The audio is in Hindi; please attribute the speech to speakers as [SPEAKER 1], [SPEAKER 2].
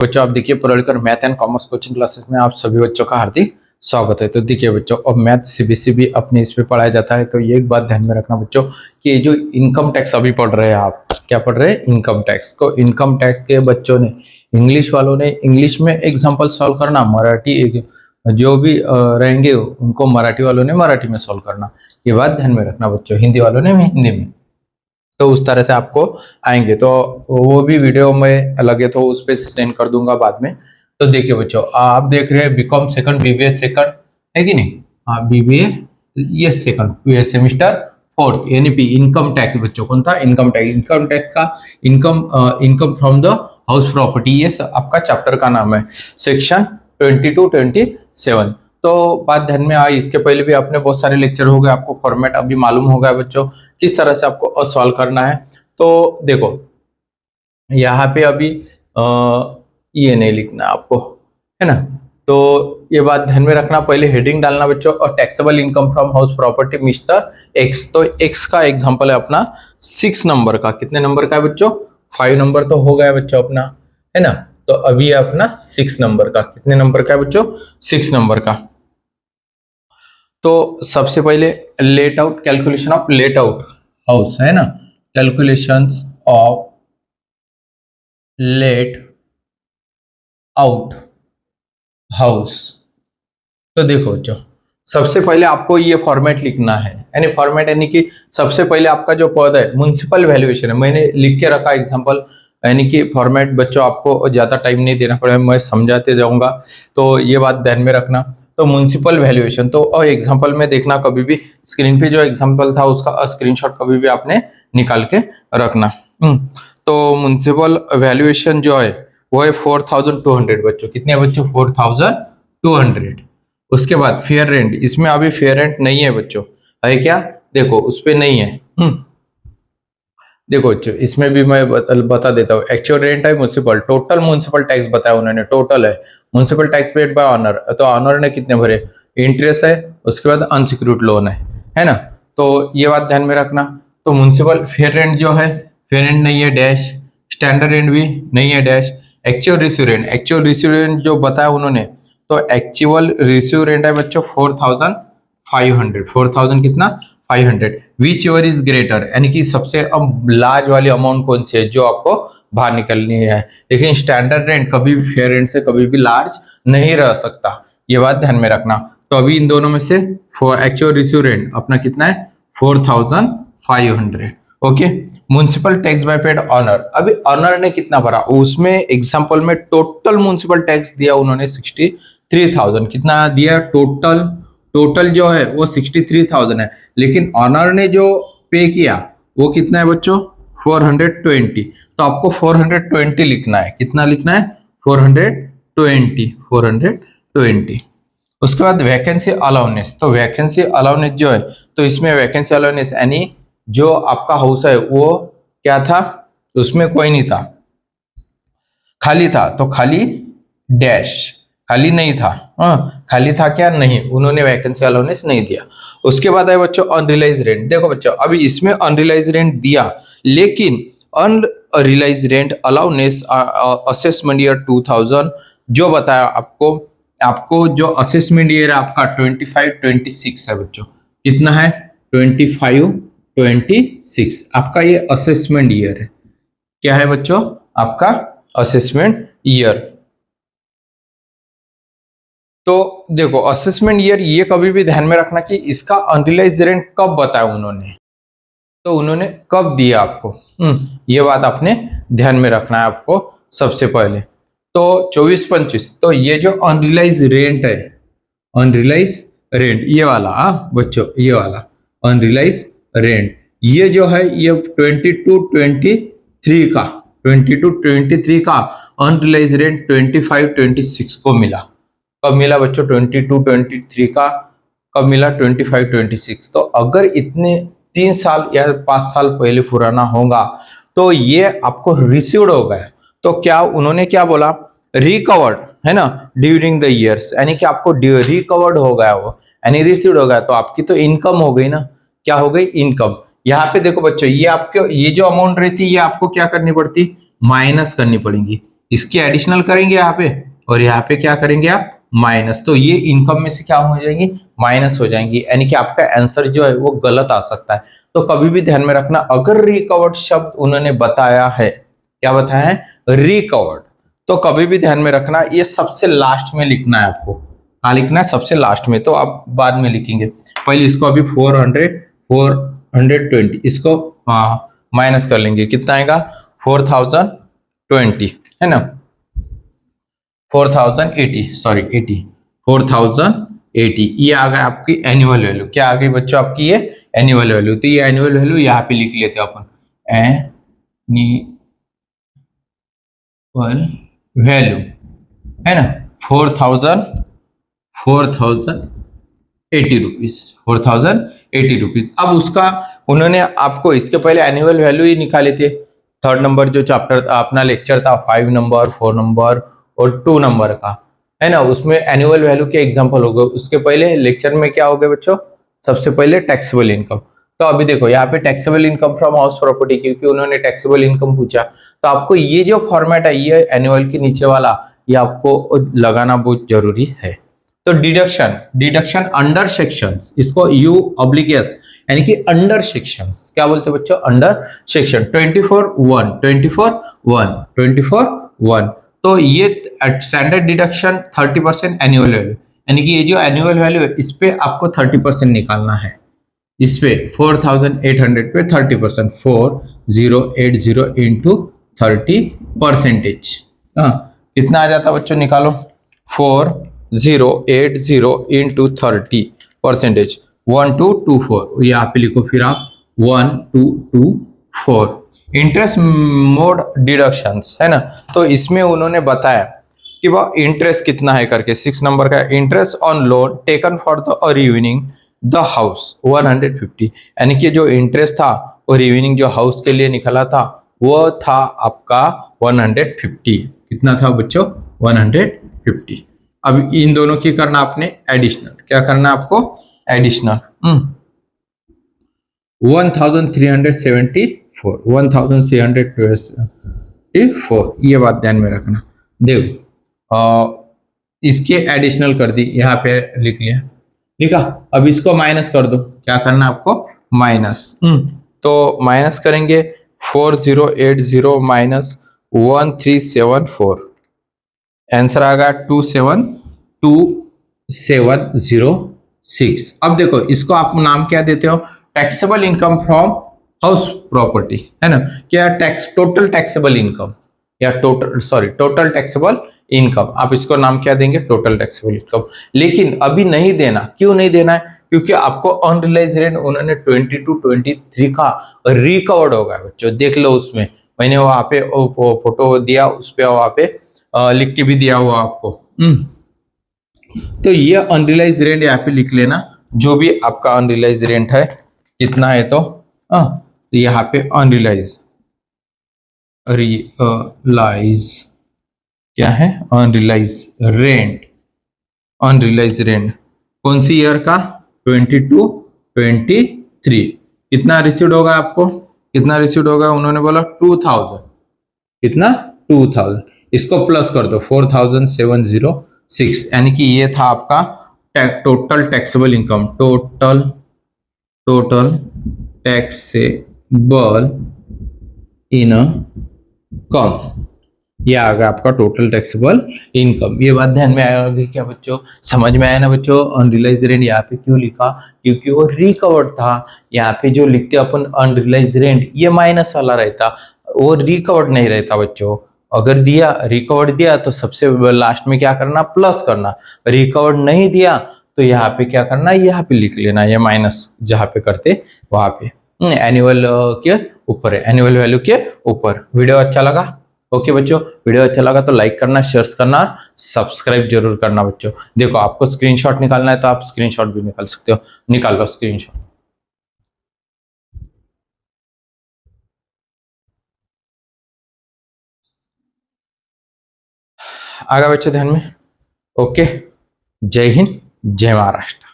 [SPEAKER 1] बच्चों आप देखिए Puralkar math and commerce coaching classes में आप सभी बच्चों का हार्दिक स्वागत है। तो देखिए बच्चों, अब मैथ सीबीएसई भी अपने इस पे पढ़ाया जाता है। तो ये एक बात ध्यान में रखना बच्चों कि ये जो इनकम टैक्स अभी पढ़ रहे हैं, आप क्या पढ़ रहे हैं? Income tax. तो इनकम टैक्स के बच्चों ने, इंग्लिश वालों ने इंग्लिश में एग्जाम्पल सॉल्व करना, मराठी जो भी रहेंगे उनको मराठी वालों ने मराठी में सॉल्व करना। ये बात ध्यान में रखना बच्चों, हिंदी वालों ने हिंदी में। तो उस तरह से आपको आएंगे। तो वो भी वीडियो में अलग है, तो उस पर सेंड कर दूंगा बाद में। तो देखिए बच्चों, आप देख रहे हैं बीकॉम सेकंड, बीबीए सेकंड, है कि नहीं? हाँ, बीबीए ये सेकंड सेमिस्टर फोर्थ, यानी इनकम टैक्स बच्चों। कौन था? Income tax. इनकम टैक्स का income from the house property, ये आपका चैप्टर का नाम है, सेक्शन 22-27। तो बात ध्यान में आई। इसके पहले भी आपने बहुत सारे लेक्चर हो गए, आपको फॉर्मेट अभी मालूम हो गया बच्चों किस तरह से आपको सॉल्व करना है। तो देखो यहाँ पे अभी ये नहीं लिखना आपको, है ना? तो ये बात ध्यान में रखना, पहले हेडिंग डालना बच्चों, और taxable income from house property mister x. तो एक्स का एग्जांपल है अपना 6 नंबर का। कितने नंबर का है बच्चों? 5 नंबर तो हो गया बच्चों अपना, है ना? तो अभी है अपना 6 नंबर का। कितने नंबर का है बच्चों? 6 नंबर का। तो सबसे पहले let out, calculation of let out house, है ना? Calculations of let out house. तो देखो बच्चों, सबसे पहले आपको ये फॉर्मेट लिखना है, यानी फॉर्मेट यानी कि सबसे पहले आपका जो पद है म्युनिसिपल वैल्यूएशन है, मैंने लिख के रखा एग्जांपल, यानी कि फॉर्मेट बच्चों आपको ज्यादा टाइम नहीं देना पड़ेगा, मैं समझाते जाऊंगा। तो ये बात ध्यान में रखना। तो म्युनिसिपल वैल्यूएशन, तो एग्जांपल में देखना, कभी भी स्क्रीन पे जो एग्जांपल था उसका स्क्रीनशॉट कभी भी आपने निकाल के रखना। तो म्युनिसिपल वैल्यूएशन जो है वो है 4200 बच्चों। कितने बच्चों? 4200। उसके बाद फेयर रेंट, इसमें अभी फेयर रेंट नहीं है बच्चों, है क्या? देखो उस पे नहीं है। देखो बच्चों, इसमें भी मैं बता देता हूँ। एक्चुअल रेंट है म्युनिसिपल, टोटल म्युनिसिपल टैक्स बताया उन्होंने, टोटल है municipal tax paid by honour. तो ऑनर ने कितने भरे? इंटरेस्ट है, उसके बाद अनसिक्योर्ड लोन है ना? तो ये बात ध्यान में रखना। तो म्युनिसिपल फेयर रेंट जो है, फेयर रेंट नहीं है, डैश। स्टैंडर्ड रेंट भी नहीं है, dash. Actual receive rent, actual receive rent जो बताया उन्होंने, तो एक्चुअल रिसीव रेंट है बच्चों 4500। 4000 कितना? 500। विच एवर इज ग्रेटर, यानी कि सबसे लार्ज वाली अमाउंट कौन सी है जो आपको बाहर निकलनी है। लेकिन स्टैंडर्ड रेंट कभी भी फेयर रेंट से कभी भी लार्ज नहीं रह सकता, ये बात ध्यान में रखना। तो अभी इन दोनों में से एक्चुअल रिसीव रेंट अपना कितना है? 4500। Okay. Municipal tax by paid owner, अभी ऑनर ने कितना भरा? उसमें एग्जांपल में टोटल म्युनिसिपल टैक्स दिया उन्होंने 63,000। कितना दिया टोटल? टोटल जो है वो 63,000 है, लेकिन ऑनर ने जो पे किया वो कितना है बच्चों? 420। तो आपको 420 लिखना है। कितना लिखना है? 420। उसके बाद वैकेंसी अलाउनेस, तो वैकेंसी अलाउनेस जो है, तो इसमें वैकेंसी अलाउनेस यानी जो आपका हाउस है वो क्या था? उसमें कोई नहीं था, खाली था। तो खाली डैश, खाली नहीं था। खाली था क्या? नहीं, उन्होंने वैकेंसी अलाउनेंस नहीं दिया। उसके बाद है बच्चों अनरियलाइज रेंट। देखो बच्चों, अभी इसमें अनरियलाइज रेंट दिया, लेकिन अनरियलाइज रेंट अलाउनेंस असेसमेंट ईयर 2000 जो बताया आपको जो असेसमेंट ईयर आपका 25-26 है बच्चों। कितना है? 25-26 आपका ये असेसमेंट ईयर है। क्या है बच्चों? आपका असेसमेंट ईयर। तो देखो असेसमेंट ईयर ये कभी भी ध्यान में रखना कि इसका अनरियलाइज रेंट कब बताया उन्होंने, तो उन्होंने कब दिया आपको, ये बात आपने ध्यान में रखना है आपको सबसे पहले। तो 24-25, तो ये जो अनरियलाइज रेंट है, अनरियलाइज रेंट ये वाला, बच्चों ये वाला अनरियलाइज रेंट, ये जो है ये 22-23 का, 22-23 का अनरियलाइज रेंट 25-26 को मिला। कब मिला बच्चों? 22-23 का कब मिला? 25-26। तो अगर इतने 3 साल या 5 साल पहले पुराना होगा तो ये आपको रिसीव्ड हो गया। तो क्या उन्होंने क्या बोला? रिकवर्ड, है ना, ड्यूरिंग द ईयर्स, यानी कि आपको रिकवर्ड हो गया वो, यानी रिसीव्ड हो गया। तो आपकी तो इनकम हो गई ना, क्या हो गई? इनकम। यहाँ पे देखो बच्चों, ये आपके ये जो अमाउंट रहती है ये आपको क्या करनी पड़ती? माइनस करनी पड़ेगी। इसकी एडिशनल करेंगे यहाँ पे, और यहाँ पे क्या करेंगे आप, माइनस। तो ये इनकम में से क्या हो जाएंगी, माइनस हो जाएंगी, यानी कि आपका आंसर जो है वो गलत आ सकता है। तो कभी भी ध्यान में रखना, अगर रिकवर्ड शब्द उन्होंने बताया है, क्या बताया है, रिकवर्ड, तो कभी भी ध्यान में रखना ये सबसे लास्ट में लिखना है आपको। कहाँ लिखना है, सबसे लास्ट में। तो आप बाद में लिखेंगे, पहले इसको अभी 420 इसको माइनस कर लेंगे, कितना आएगा 4020, है ना, 4080, सॉरी 80, 4080, ये आ गया आपकी एनुअल वैल्यू। क्या आ गई बच्चों आपकी, ये एनुअल वैल्यू। तो ये एनुअल वैल्यू यहाँ पे लिख लेते हैं अपन, एनुअल वैल्यू, है ना, 4080 रुपीज, 4080 रुपीज। अब उसका उन्होंने आपको इसके पहले एनुअल वैल्यू ही निकाले थे। थर्ड नंबर जो चैप्टर अपना लेक्चर था, 5 नंबर, 4 नंबर और 2 नंबर का, है ना, उसमें एनुअल वैल्यू के एग्जांपल हो गए। उसके पहले लेक्चर में क्या हो गया बच्चों, सबसे पहले टैक्सेबल इनकम। तो अभी देखो यहाँ पे taxable income from house property, क्योंकि उन्होंने टैक्सेबल इनकम पूछा, तो आपको ये जो फॉर्मेट है, ये एनुअल के नीचे वाला, ये आपको लगाना बहुत जरूरी है। तो डिडक्शन, डिडक्शन अंडर सेक्शंस, इसको यू ऑब्लिगेस, यानी कि अंडर सेक्शंस, क्या बोलते हैं बच्चों, अंडर सेक्शन 24(1), 24(1). तो ये स्टैंडर्ड डिडक्शन 30% एनुअल वैल्यू, यानी कि ये जो एनुअल वैल्यू है इस पे आपको 30% निकालना है। इस पे 4800 पे 30%, 4080 इंटू 30%, कितना आ जाता बच्चों, निकालो, 4080 इंटू 30%, 1224, यहाँ पे लिखो फिर आप 1224। इंटरेस्ट मोड डिडक्शंस, है ना, तो इसमें उन्होंने बताया कि वह इंटरेस्ट कितना है करके, 6 नंबर का, interest on loan taken for the renewing the house 150, यानी कि जो इंटरेस्ट था और रियूनिंग जो हाउस के लिए निकला था वो था आपका 150। कितना था बच्चों, 150। अब इन दोनों की करना आपने एडिशनल, क्या करना आपको, एडिशनल 1374, 1374, ये बात ध्यान में रखना। देखो इसके एडिशनल कर दी, यहाँ पे लिख लिया, लिखा। अब इसको माइनस कर दो, क्या करना आपको, माइनस। तो माइनस करेंगे 4080 माइनस 1374, आंसर आ गया 272,706। अब देखो इसको आप नाम क्या देते हो, taxable income from house property, है ना, क्या टैक्स, टोटल टैक्सेबल इनकम, या टोटल टैक्सेबल इनकम, आप इसको नाम क्या देंगे, टोटल टैक्सेबल इनकम। लेकिन अभी नहीं देना, क्यों नहीं देना है, क्योंकि आपको अनरियलाइज रेंट उन्होंने 22-23 का रिकवर्ड होगा बच्चों, देख लो उसमें मैंने वहां पे फोटो दिया, उस पे वहां पे लिख के भी दिया हुआ आपको। तो ये अनरियलाइज रेंट यहाँ पे लिख लेना, जो भी आपका अनरियलाइज रेंट है कितना है, तो यहाँ पे अनरियलाइज, रियलाइज क्या है, अनरियलाइज रेंट, अनरियलाइज रेंट कौन सी ईयर का, 22-23, कितना रिसीव्ड होगा आपको, कितना रिसीव्ड होगा, उन्होंने बोला 2000, कितना 2000, इसको प्लस कर दो 4706, यानी कि ये था आपका total taxable income, total taxable income, ये आ गया आपका टोटल टैक्सेबल इनकम। ये बात ध्यान में आया होगी क्या बच्चों, समझ में आया ना बच्चों, अनरियलाइज रेंट यहाँ पे क्यों लिखा, क्योंकि वो रिकवर्ड था। यहाँ पे जो लिखते अपन अनरियलाइज रेंट, ये माइनस वाला रहता, वो रिकवर्ड नहीं रहता बच्चों। अगर दिया रिकवर्ड दिया तो सबसे लास्ट में क्या करना, प्लस करना, रिकवर्ड नहीं दिया तो यहाँ पे क्या करना, यहाँ पे लिख लेना, ये माइनस जहाँ पे करते वहां पे, एनुअल के ऊपर है, एनुअल वैल्यू के ऊपर। वीडियो अच्छा लगा, ओके बच्चों, वीडियो अच्छा लगा तो लाइक करना, शेयर करना, सब्सक्राइब जरूर करना बच्चों। देखो आपको स्क्रीनशॉट निकालना है तो आप स्क्रीनशॉट भी निकाल सकते हो, निकाल लो स्क्रीनशॉट। आगे बच्चों ध्यान में, ओके, जय हिंद, जय महाराष्ट्र।